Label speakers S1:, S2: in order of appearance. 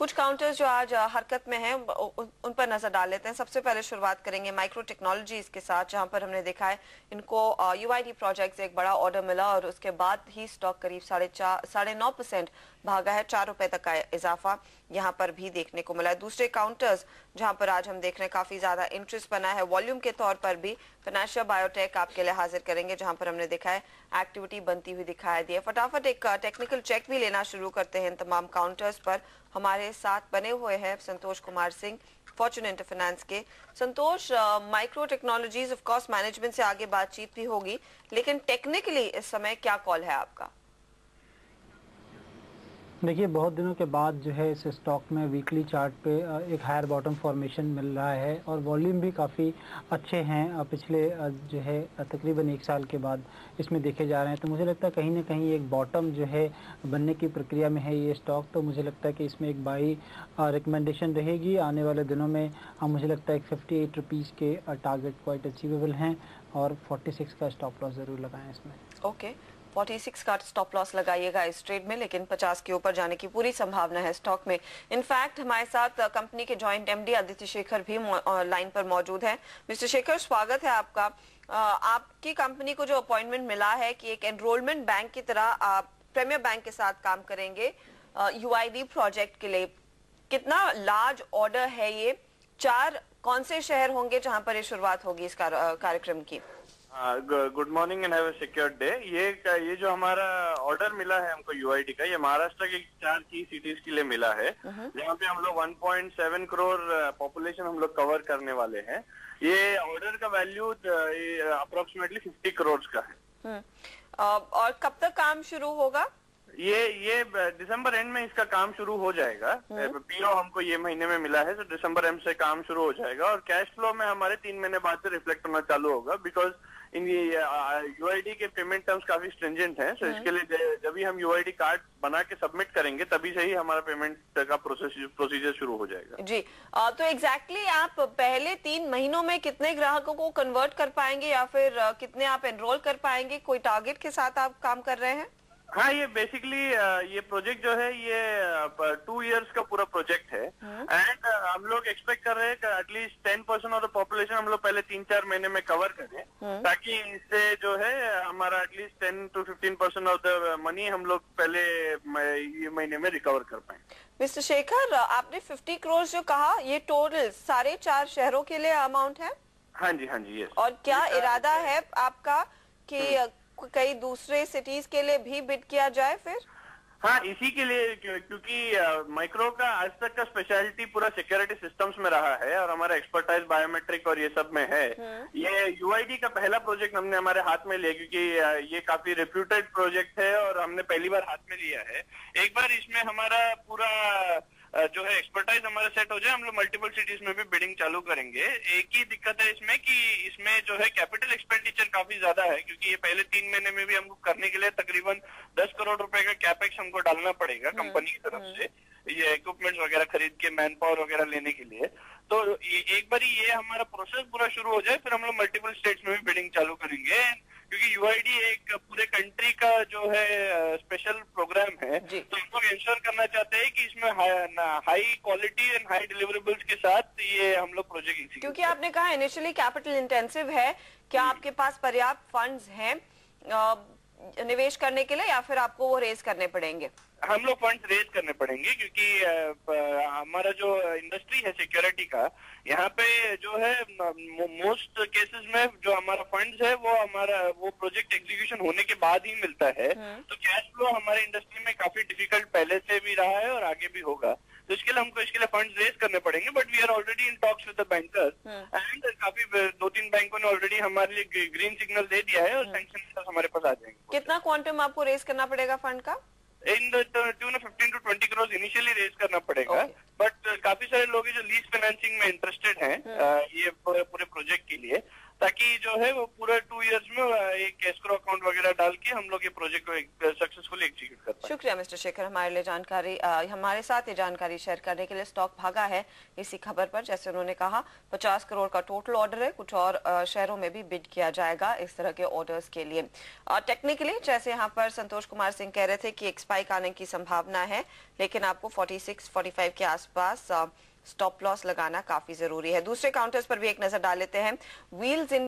S1: कुछ काउंटर्स जो आज हरकत में हैं उन पर नजर डाल लेते हैं। सबसे पहले शुरुआत करेंगे माइक्रो टेक्नोलॉजीज के साथ, जहां पर हमने देखा है इनको यूआईडी प्रोजेक्ट से एक बड़ा ऑर्डर मिला और उसके बाद ही स्टॉक करीब 9.5% भागा है। 4 रुपए तक का इजाफा यहां पर भी देखने को मिला है। दूसरे काउंटर्स जहां पर आज हम देख रहे हैं काफी ज्यादा इंटरेस्ट बना है वॉल्यूम के तौर पर भी। फाइनेंशियल बायोटेक आपके लिए हाजिर करेंगे, जहां पर हमने देखा है एक्टिविटी बनती हुई दिखाई दी है। फटाफट एक टेक्निकल चेक भी लेना शुरू करते हैं इन तमाम काउंटर्स पर। हमारे साथ बने हुए हैं Santosh Kumar Singh, Fortune Inter Finance के। Santosh, micro technologies of course management से आगे बातचीत भी होगी, लेकिन टेक्निकली इस समय क्या कॉल है आपका?
S2: देखिए, बहुत दिनों के बाद जो है इस स्टॉक में वीकली चार्ट पे एक हायर बॉटम फॉर्मेशन मिल रहा है और वॉल्यूम भी काफ़ी अच्छे हैं पिछले जो है तकरीबन 1 साल के बाद इसमें देखे जा रहे हैं। तो मुझे लगता है कहीं ना कहीं एक बॉटम जो है बनने की प्रक्रिया में है ये स्टॉक। तो मुझे लगता है कि इसमें एक बाई रिकमेंडेशन रहेगी आने वाले दिनों में। मुझे लगता है 58 रुपीज़ के टारगेट क्वाइट अचीवेबल हैं और 46 का स्टॉप लॉस ज़रूर लगाएं इसमें।
S1: ओके, 46 का स्टॉप लॉस लगाइएगा इस ट्रेड में, लेकिन 50 के ऊपर जाने की पूरी संभावना है स्टॉक में। इनफैक्ट हमारे साथ कंपनी के जॉइंट एमडी आदित्य शेखर भी लाइन पर मौजूद हैं। मिस्टर शेखर, स्वागत है आपका। आपकी कंपनी को जो अपॉइंटमेंट मिला है कि एक एनरोलमेंट बैंक की तरह आप प्रीमियर बैंक के साथ काम करेंगे यूआईडी प्रोजेक्ट के लिए, कितना लार्ज ऑर्डर है ये? 4 कौन से शहर होंगे जहां पर ये शुरुआत होगी इस कार्यक्रम की?
S3: Good morning and have a secure day. ये जो हमारा ऑर्डर मिला है हमको यूआईडी का, ये महाराष्ट्र के 4 की सिटीज के लिए मिला है, जहाँ पे हम लोग 1.7 करोड़ पॉपुलेशन हम लोग कवर करने वाले हैं। ये ऑर्डर का वैल्यू अप्रोक्सीमेटली 50 करोड़ का है।
S1: और कब तक काम शुरू होगा?
S3: ये दिसंबर एंड में इसका काम शुरू हो जाएगा। पीओ हमको ये महीने में मिला है, तो दिसंबर एंड से काम शुरू हो जाएगा और कैश फ्लो में हमारे 3 महीने बाद से रिफ्लेक्ट होना चालू होगा, बिकॉज इन यूआईडी के पेमेंट टर्म्स काफी स्ट्रिंजेंट हैं। सो इसके लिए जब भी हम यूआईडी कार्ड बना के सबमिट करेंगे तभी से ही हमारा पेमेंट का प्रोसीजर शुरू हो जाएगा।
S1: जी, तो एग्जैक्टली आप पहले 3 महीनों में कितने ग्राहकों को कन्वर्ट कर पाएंगे या फिर कितने आप एनरोल कर पाएंगे? कोई टारगेट के साथ आप काम कर रहे हैं?
S3: हाँ, ये बेसिकली ये प्रोजेक्ट जो है ये 2 इयर्स का पूरा प्रोजेक्ट है एंड हम लोग एक्सपेक्ट कर रहे हैं कि एटलीस्ट 10% ऑफ द पॉपुलेशन हम लोग पहले 3-4 महीने में कवर करें, ताकि इससे जो है हमारा at least 10 to 15% of the money हम लोग पहले ये महीने में रिकवर कर पाए।
S1: मिस्टर शेखर, आपने 50 करोड़ जो कहा, ये टोटल सारे 4 शहरों के लिए अमाउंट है?
S3: हाँ जी, हाँ जी, यस।
S1: और क्या इरादा है आपका कि कई दूसरे सिटीज के लिए भी बिड किया जाए फिर?
S3: हाँ, इसी के लिए, क्योंकि माइक्रो का आज तक का स्पेशलिटी पूरा सिक्योरिटी सिस्टम्स में रहा है और हमारा एक्सपर्टाइज बायोमेट्रिक और ये सब में है। ये यूआईडी का पहला प्रोजेक्ट हमने हमारे हाथ में लिया, क्योंकि ये काफी रेप्यूटेड प्रोजेक्ट है और हमने पहली बार हाथ में लिया है। एक बार इसमें हमारा पूरा जो है एक्सपर्टाइज हमारा सेट हो जाए, हम लोग मल्टीपल सिटीज में भी बिडिंग चालू करेंगे। एक ही दिक्कत है इसमें कि इसमें जो है कैपिटल एक्सपेंडिचर काफी ज्यादा है, क्योंकि ये पहले 3 महीने में भी हमको करने के लिए तकरीबन 10 करोड़ रुपए का कैपेक्स हमको डालना पड़ेगा कंपनी की तरफ से, ये इक्विपमेंट्स वगैरह खरीद के, मैन पावर वगैरह लेने के लिए। तो एक बार ये हमारा प्रोसेस पूरा शुरू हो जाए फिर हम लोग मल्टीपल स्टेट्स में भी बिडिंग चालू करेंगे, क्योंकि यूआईडी एक पूरे कंट्री का जो है स्पेशल प्रोग्राम है। तो हम लोग इंश्योर करना चाहते हैं कि इसमें high quality and high deliverables के साथ ये हम लोग प्रोजेक्ट एग्जीक्यूट।
S1: क्योंकि आपने कहा इनिशियली कैपिटल इंटेंसिव है, क्या आपके पास पर्याप्त फंड्स हैं निवेश करने के लिए या फिर आपको वो रेज करने पड़ेंगे?
S3: हम लोग फंड रेज करने पड़ेंगे, क्योंकि हमारा जो इंडस्ट्री है सिक्योरिटी का, यहाँ पे जो है मोस्ट केसेस में जो हमारा फंड्स है वो प्रोजेक्ट एग्जीक्यूशन होने के बाद ही मिलता है। तो कैश फ्लो हमारे इंडस्ट्री में काफी डिफिकल्ट पहले से भी रहा है और आगे भी होगा, तो इसके लिए हमको इसके लिए फंड्स रेज करने पड़ेंगे। But we are already in talks with the bankers and काफी 2-3 बैंकों ने ऑलरेडी हमारे लिए ग्रीन सिग्नल दे दिया है और सैंक्शन हमारे पास आ जाएंगे।
S1: कितना क्वांटम आपको रेज करना पड़ेगा फंड का?
S3: In the tune of 15 to 20 crore initially raise करना पड़ेगा। बट काफी सारे लोग जो लीज फाइनेंसिंग में इंटरेस्टेड हैं ये पूरे प्रोजेक्ट के लिए, ताकि जो है वो पूरा 2 इयर्स में एक एस्क्रो अकाउंट वगैरह डाल के हम लोग ये प्रोजेक्ट को सक्सेसफुली एग्जीक्यूट कर पाए।
S1: शुक्रिया मिस्टर शेखर, हमारे साथ ये जानकारी शेयर करने के लिए। स्टॉक भागा है इसी खबर पर, जैसे उन्होंने कहा 50 करोड़ का टोटल ऑर्डर है, कुछ और शहरों में भी बिड किया जाएगा इस तरह के ऑर्डर्स के लिए। टेक्निकली जैसे यहाँ पर संतोष कुमार सिंह कह रहे थे कि एक स्पाइक आने की संभावना है, लेकिन आपको 46-45 के आसपास स्टॉप लॉस लगाना काफी जरूरी है। दूसरे काउंटर्स पर भी एक नजर डाल लेते हैं। व्हील्स इन